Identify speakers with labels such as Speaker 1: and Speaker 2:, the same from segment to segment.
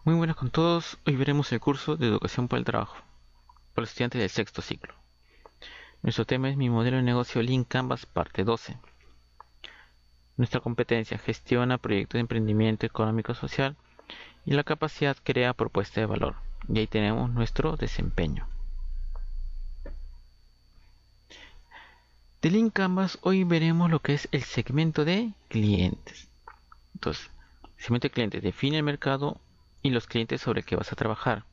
Speaker 1: Muy buenas con todos. Hoy veremos el curso de Educación para el Trabajo para los estudiantes del sexto ciclo. Nuestro tema es mi modelo de negocio Lean Canvas parte 12. Nuestra competencia gestiona proyectos de emprendimiento económico social y la capacidad crea propuesta de valor. Y ahí tenemos nuestro desempeño. De Lean Canvas hoy veremos lo que es el segmento de clientes. Entonces, el segmento de clientes define el mercado y los clientes sobre el que vas a trabajar.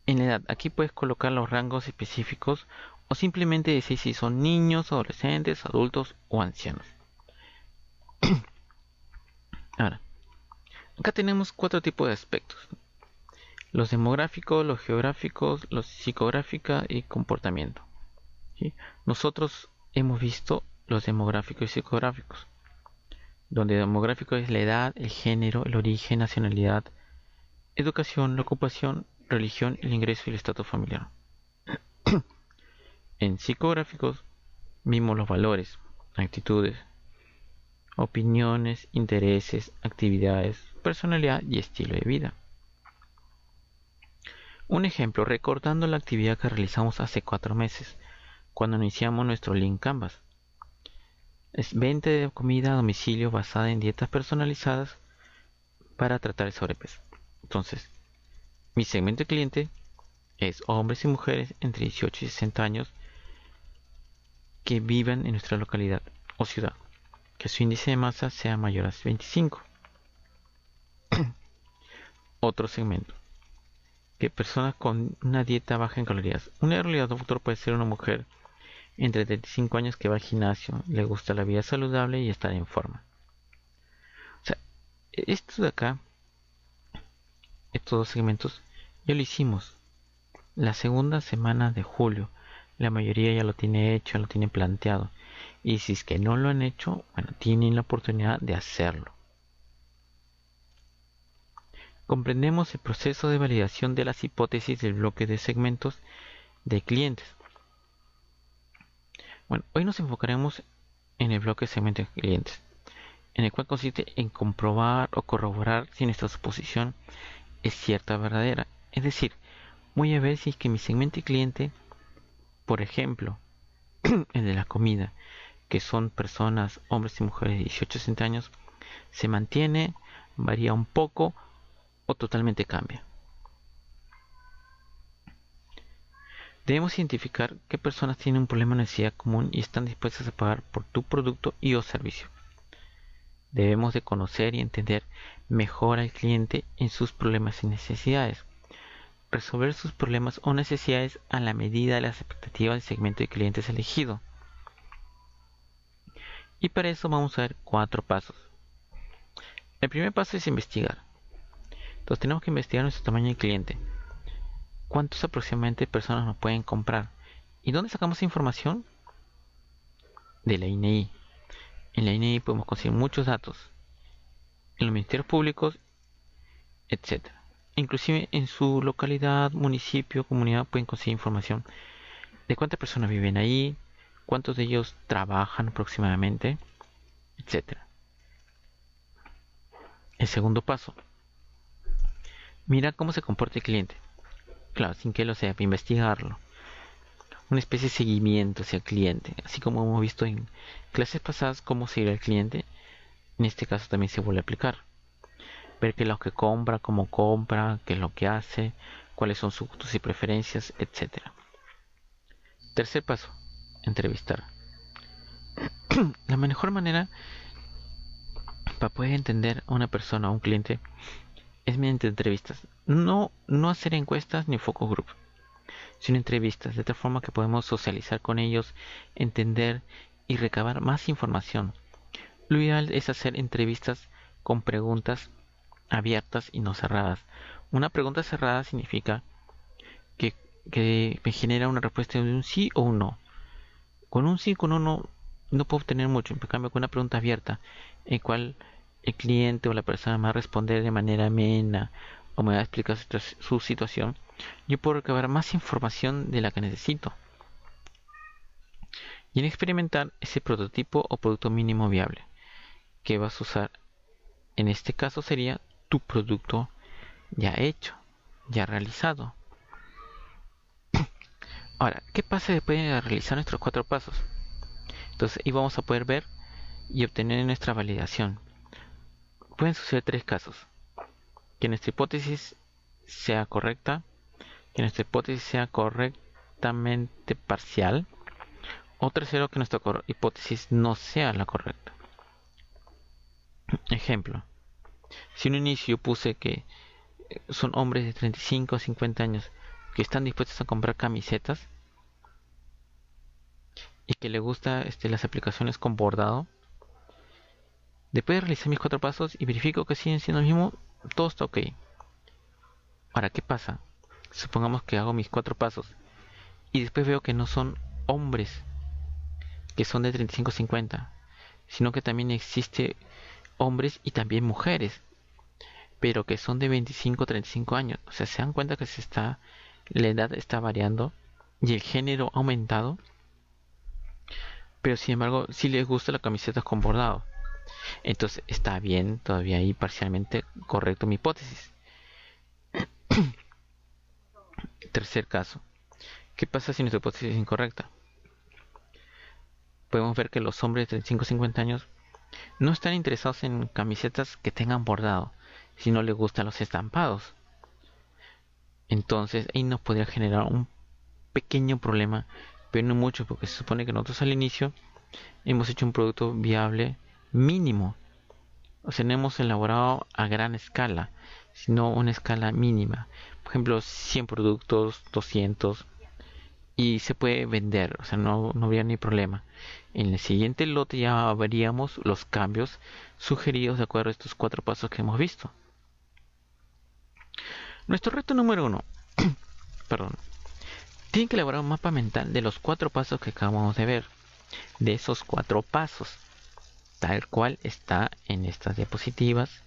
Speaker 1: En la edad, aquí puedes colocar los rangos específicos o simplemente decir si son niños, adolescentes, adultos o ancianos. Ahora, acá tenemos cuatro tipos de aspectos. Los demográficos, los geográficos, los psicográficos y comportamiento. ¿Sí? Nosotros hemos visto los demográficos y psicográficos, donde demográfico es la edad, el género, el origen, nacionalidad, educación, la ocupación, religión, el ingreso y el estatus familiar. En psicográficos vimos los valores, actitudes, opiniones, intereses, actividades, personalidad y estilo de vida. Un ejemplo, recordando la actividad que realizamos hace 4 meses, cuando iniciamos nuestro Lean Canvas. Es venta de comida a domicilio basada en dietas personalizadas para tratar el sobrepeso. Entonces, mi segmento de cliente es hombres y mujeres entre 18 y 60 años que vivan en nuestra localidad o ciudad, que su índice de masa sea mayor a 25. Otro segmento, que personas con una dieta baja en calorías. Una realidad doctor puede ser una mujer entre 35 años que va al gimnasio, le gusta la vida saludable y estar en forma. O sea, esto de acá, estos dos segmentos, ya lo hicimos la segunda semana de julio. La mayoría ya lo tiene hecho, lo tiene planteado. Y si es que no lo han hecho, bueno, tienen la oportunidad de hacerlo. Comprendemos el proceso de validación de las hipótesis del bloque de segmentos de clientes. Bueno, hoy nos enfocaremos en el bloque de segmentos de clientes, en el cual consiste en comprobar o corroborar si nuestra suposición es cierta o verdadera. Es decir, voy a ver si es que mi segmento de cliente, por ejemplo, el de la comida, que son personas, hombres y mujeres de 18 a 60 años, se mantiene, varía un poco o totalmente cambia. Debemos identificar qué personas tienen un problema de necesidad común y están dispuestas a pagar por tu producto y o servicio. Debemos de conocer y entender mejor al cliente en sus problemas y necesidades. Resolver sus problemas o necesidades a la medida de las expectativas del segmento de clientes elegido. Y para eso vamos a ver 4 pasos. El primer paso es investigar. Entonces tenemos que investigar nuestro tamaño de cliente. ¿Cuántos aproximadamente personas nos pueden comprar? ¿Y dónde sacamos información? De la INEI. En la INEI podemos conseguir muchos datos. En los ministerios públicos, etc. Inclusive en su localidad, municipio, comunidad pueden conseguir información de cuántas personas viven ahí, cuántos de ellos trabajan aproximadamente, etc. El segundo paso. Mira cómo se comporta el cliente. Claro, sin que lo sepa, investigarlo. Una especie de seguimiento hacia el cliente. Así como hemos visto en clases pasadas cómo seguir al cliente, en este caso también se vuelve a aplicar. Ver qué es lo que compra, cómo compra, qué es lo que hace, cuáles son sus gustos y preferencias, etc. Tercer paso, entrevistar. La mejor manera para poder entender a una persona o a un cliente es mediante entrevistas. No hacer encuestas ni focus group, sino entrevistas, de tal forma que podemos socializar con ellos, entender y recabar más información. Lo ideal es hacer entrevistas con preguntas abiertas y no cerradas. Una pregunta cerrada significa que me genera una respuesta de un sí o un no. Con un sí o con un no puedo obtener mucho. En cambio, con una pregunta abierta, en cual el cliente o la persona me va a responder de manera amena o me va a explicar su situación, yo puedo recabar más información de la que necesito. Y en experimentar ese prototipo o producto mínimo viable que vas a usar, en este caso sería tu producto ya hecho, ya realizado. Ahora, ¿qué pasa después de realizar nuestros 4 pasos? Entonces, ahí vamos a poder ver y obtener nuestra validación. Pueden suceder 3 casos. Que nuestra hipótesis sea correcta, que nuestra hipótesis sea correctamente parcial, o tercero, que nuestra hipótesis no sea la correcta. Ejemplo, si en un inicio yo puse que son hombres de 35 a 50 años que están dispuestos a comprar camisetas y que les gusta las aplicaciones con bordado, después de realizar mis 4 pasos y verifico que siguen siendo lo mismo, todo está ok. Ahora, ¿qué pasa? Supongamos que hago mis 4 pasos y después veo que no son hombres que son de 35 a 50, sino que también existe hombres y también mujeres, pero que son de 25 a 35 años. O sea, se dan cuenta que la edad está variando y el género ha aumentado, pero sin embargo sí les gusta la camiseta con bordado. Entonces está bien, todavía ahí parcialmente correcto mi hipótesis. Tercer caso, ¿qué pasa si nuestra hipótesis es incorrecta? Podemos ver que los hombres de 35 a 50 años no están interesados en camisetas que tengan bordado, si no les gustan los estampados. Entonces ahí nos podría generar un pequeño problema, pero no mucho, porque se supone que nosotros al inicio hemos hecho un producto viable mínimo. O sea, no hemos elaborado a gran escala, sino una escala mínima. Por ejemplo, 100 productos, 200, y se puede vender, o sea, no habría ni problema. En el siguiente lote ya veríamos los cambios sugeridos de acuerdo a estos 4 pasos que hemos visto. Nuestro reto número 1, perdón, tienen que elaborar un mapa mental de los 4 pasos que acabamos de ver. De esos 4 pasos, tal cual está en estas diapositivas.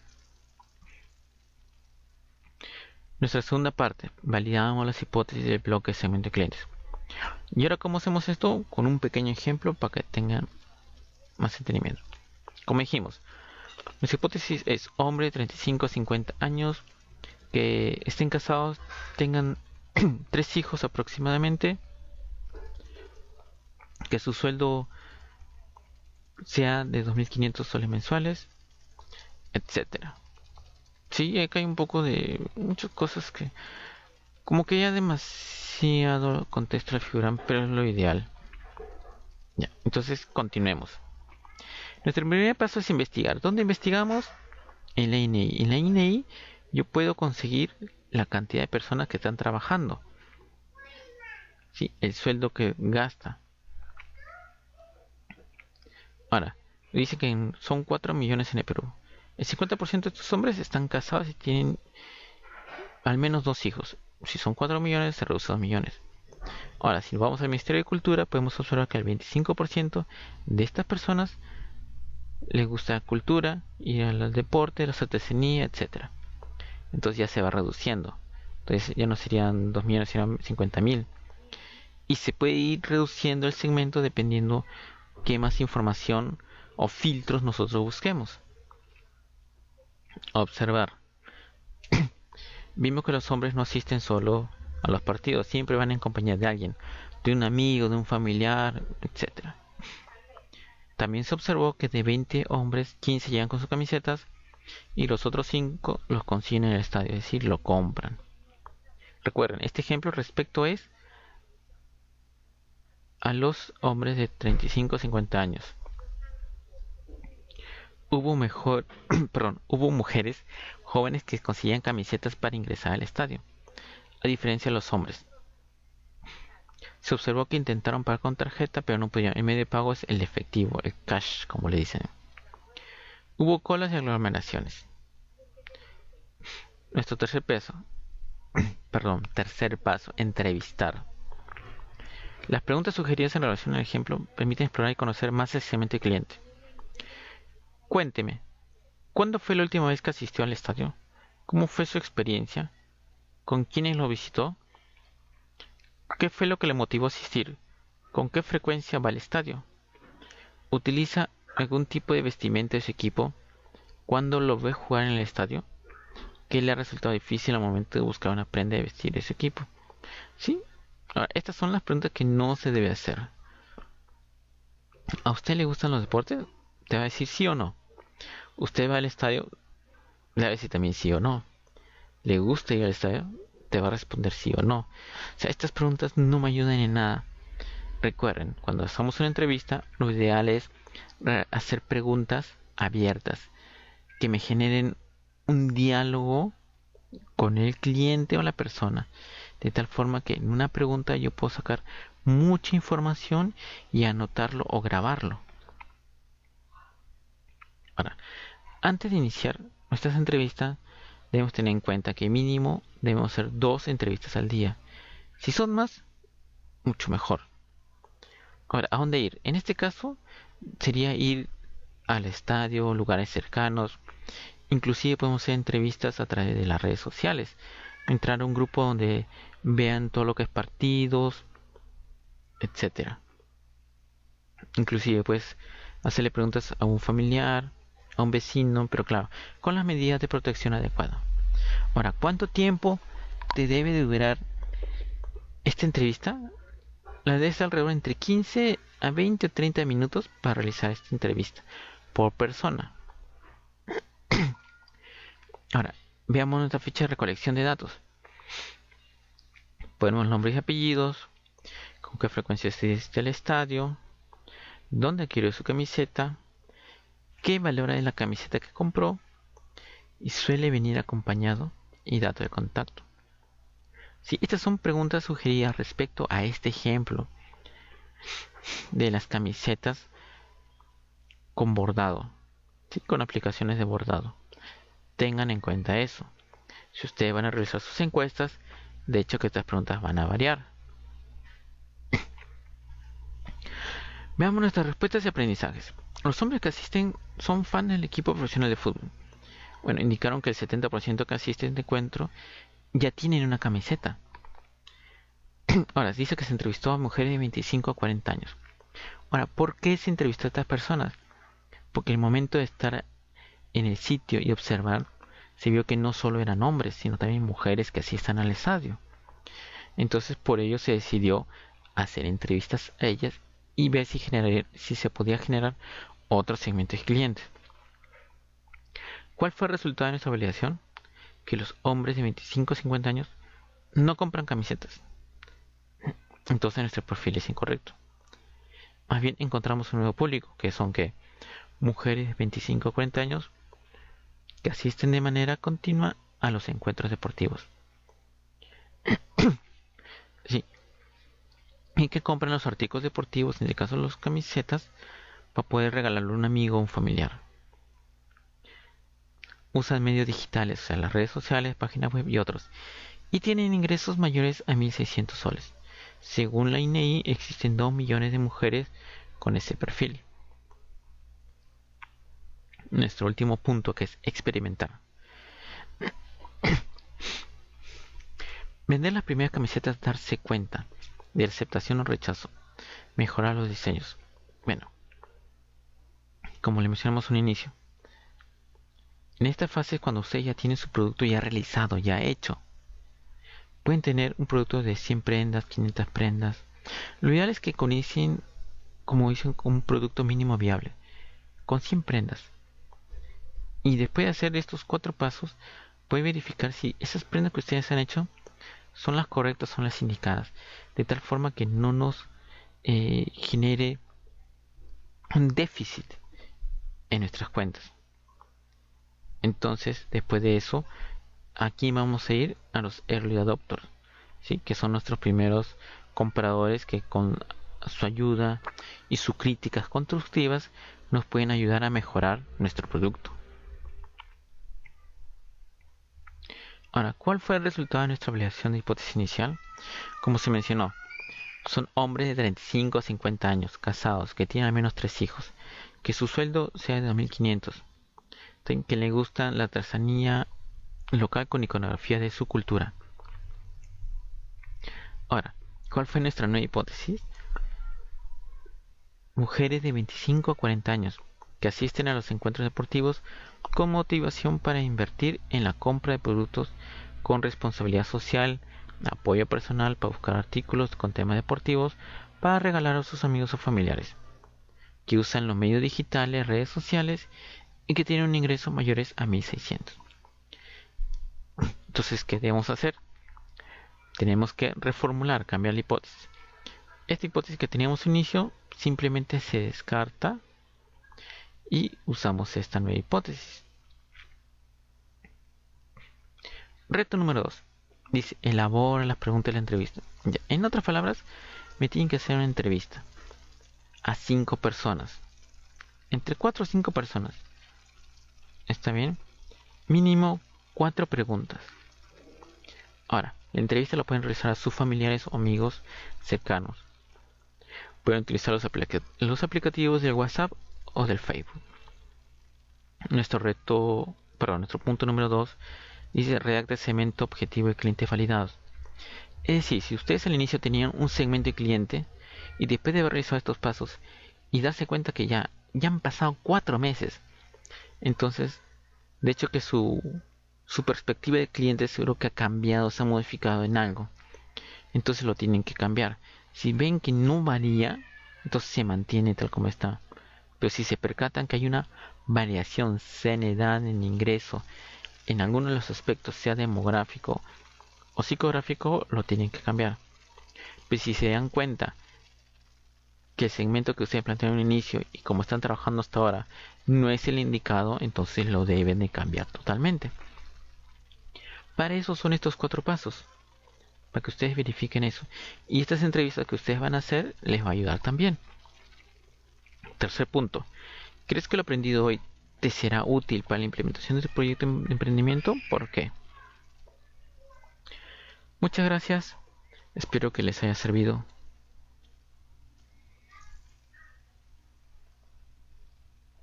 Speaker 1: Nuestra segunda parte, validamos las hipótesis del bloque de segmento de clientes. Y ahora, ¿cómo hacemos esto? Con un pequeño ejemplo para que tengan más entendimiento. Como dijimos, nuestra hipótesis es hombre de 35 a 50 años, que estén casados, tengan 3 hijos aproximadamente, que su sueldo sea de 2.500 soles mensuales, etcétera. Sí, acá hay un poco de muchas cosas que como que ya demasiado contexto le figuran, pero es lo ideal. Ya, entonces continuemos. Nuestro primer paso es investigar. ¿Dónde investigamos? En la INEI. En la INEI yo puedo conseguir la cantidad de personas que están trabajando. ¿Sí? El sueldo que gasta. Ahora, dice que son 4 millones en el Perú. El 50% de estos hombres están casados y tienen al menos 2 hijos. Si son 4 millones, se reduce a 2 millones. Ahora, si vamos al Ministerio de Cultura, podemos observar que el 25% de estas personas les gusta la cultura, ir al deporte, la artesanía, etcétera. Entonces ya se va reduciendo. Entonces ya no serían 2 millones, serían 50.000. Y se puede ir reduciendo el segmento dependiendo qué más información o filtros nosotros busquemos. Observar. Vimos que los hombres no asisten solo a los partidos, siempre van en compañía de alguien, de un amigo, de un familiar, etcétera. También se observó que de 20 hombres, 15 llegan con sus camisetas y los otros 5 los consiguen en el estadio, es decir, lo compran. Recuerden, este ejemplo respecto es a los hombres de 35 a 50 años. Hubo mujeres jóvenes que conseguían camisetas para ingresar al estadio, a diferencia de los hombres. Se observó que intentaron pagar con tarjeta, pero no pudieron. El medio de pago es el efectivo, el cash, como le dicen. Hubo colas y aglomeraciones. Nuestro tercer paso, entrevistar. Las preguntas sugeridas en relación al ejemplo permiten explorar y conocer más el segmento de cliente. Cuénteme, ¿cuándo fue la última vez que asistió al estadio? ¿Cómo fue su experiencia? ¿Con quiénes lo visitó? ¿Qué fue lo que le motivó a asistir? ¿Con qué frecuencia va al estadio? ¿Utiliza algún tipo de vestimenta de su equipo? ¿Cuándo lo ve jugar en el estadio? ¿Qué le ha resultado difícil al momento de buscar una prenda de vestir de su equipo? ¿Sí? Ahora, estas son las preguntas que no se debe hacer. ¿A usted le gustan los deportes? Te va a decir sí o no. ¿Usted va al estadio? Le va a decir también sí o no. ¿Le gusta ir al estadio? Te va a responder sí o no. O sea, estas preguntas no me ayudan en nada. Recuerden, cuando hacemos una entrevista, lo ideal es hacer preguntas abiertas que me generen un diálogo con el cliente o la persona, de tal forma que en una pregunta yo puedo sacar mucha información y anotarlo o grabarlo. Ahora, antes de iniciar nuestras entrevistas, debemos tener en cuenta que mínimo debemos hacer 2 entrevistas al día. Si son más, mucho mejor. Ahora, ¿a dónde ir? En este caso, sería ir al estadio, lugares cercanos. Inclusive podemos hacer entrevistas a través de las redes sociales. Entrar a un grupo donde vean todo lo que es partidos, etcétera. Inclusive pues hacerle preguntas a un familiar, a un vecino, pero claro, con las medidas de protección adecuadas. Ahora, ¿cuánto tiempo te debe de durar esta entrevista? La debes alrededor entre 15 a 20 o 30 minutos para realizar esta entrevista por persona. Ahora, veamos nuestra ficha de recolección de datos. Ponemos nombres y apellidos, con qué frecuencia asiste al estadio, dónde adquirió su camiseta, qué valora de la camiseta que compró y suele venir acompañado y dato de contacto. Sí, estas son preguntas sugeridas respecto a este ejemplo de las camisetas con bordado, ¿sí? Con aplicaciones de bordado. Tengan en cuenta eso. Si ustedes van a realizar sus encuestas, de hecho que estas preguntas van a variar. Veamos nuestras respuestas y aprendizajes. Los hombres que asisten son fans del equipo profesional de fútbol. Bueno, indicaron que el 70% que asiste a este encuentro ya tienen una camiseta. Ahora, dice que se entrevistó a mujeres de 25 a 40 años. Ahora, ¿por qué se entrevistó a estas personas? Porque el momento de estar en el sitio y observar, se vio que no solo eran hombres, sino también mujeres que asistan al estadio. Entonces, por ello se decidió hacer entrevistas a ellas y ver si se podía generar otro segmento de clientes. ¿Cuál fue el resultado de nuestra validación? Que los hombres de 25 a 50 años no compran camisetas. Entonces nuestro perfil es incorrecto. Más bien encontramos un nuevo público, que son mujeres de 25 a 40 años que asisten de manera continua a los encuentros deportivos. Sí. Y que compran los artículos deportivos, en el caso de las camisetas, para poder regalarlo a un amigo o un familiar. Usan medios digitales, o sea, las redes sociales, páginas web y otros. Y tienen ingresos mayores a 1.600 soles. Según la INEI, existen 2 millones de mujeres con ese perfil. Nuestro último punto, que es experimentar. Vender las primeras camisetas, darse cuenta de aceptación o rechazo. Mejorar los diseños. Bueno, como le mencionamos un inicio, en esta fase es cuando usted ya tiene su producto ya realizado, ya hecho. Pueden tener un producto de 100 prendas, 500 prendas. Lo ideal es que comiencen, como dicen, con un producto mínimo viable, con 100 prendas. Y después de hacer estos 4 pasos, puede verificar si esas prendas que ustedes han hecho son las correctas, son las indicadas, de tal forma que no nos genere un déficit en nuestras cuentas. Entonces, después de eso, aquí vamos a ir a los early adopters, ¿sí? Que son nuestros primeros compradores que con su ayuda y sus críticas constructivas nos pueden ayudar a mejorar nuestro producto. Ahora, ¿cuál fue el resultado de nuestra validación de hipótesis inicial? Como se mencionó, son hombres de 35 a 50 años, casados, que tienen al menos 3 hijos, que su sueldo sea de 2.500, que le gusta la artesanía local con iconografía de su cultura. Ahora, ¿cuál fue nuestra nueva hipótesis? Mujeres de 25 a 40 años, que que asisten a los encuentros deportivos con motivación para invertir en la compra de productos con responsabilidad social, apoyo personal para buscar artículos con temas deportivos para regalar a sus amigos o familiares, que usan los medios digitales, redes sociales y que tienen un ingreso mayores a 1.600. Entonces, ¿qué debemos hacer? Tenemos que reformular, cambiar la hipótesis. Esta hipótesis que teníamos al inicio simplemente se descarta y usamos esta nueva hipótesis. Reto número 2. Dice, elabora las preguntas de la entrevista. Ya, en otras palabras, me tienen que hacer una entrevista a 5 personas. Entre 4 o 5 personas. ¿Está bien? Mínimo 4 preguntas. Ahora, la entrevista la pueden realizar a sus familiares o amigos cercanos. Pueden utilizar los aplicativos del WhatsApp o del Facebook. Nuestro punto número 2 dice redacta segmento objetivo de clientes validados. Es decir, si ustedes al inicio tenían un segmento de cliente y después de haber realizado estos pasos y darse cuenta que ya han pasado 4 meses, entonces, de hecho que su perspectiva de cliente seguro que ha cambiado, se ha modificado en algo. Entonces lo tienen que cambiar. Si ven que no varía, entonces se mantiene tal como está. Pero si se percatan que hay una variación, sea en edad, en ingreso, en alguno de los aspectos, sea demográfico o psicográfico, lo tienen que cambiar. Pero si se dan cuenta que el segmento que ustedes plantearon al inicio y como están trabajando hasta ahora no es el indicado, entonces lo deben de cambiar totalmente. Para eso son estos 4 pasos, para que ustedes verifiquen eso. Y estas entrevistas que ustedes van a hacer les va a ayudar también. Tercer punto. ¿Crees que lo aprendido hoy te será útil para la implementación de tu proyecto de emprendimiento? ¿Por qué? Muchas gracias. Espero que les haya servido.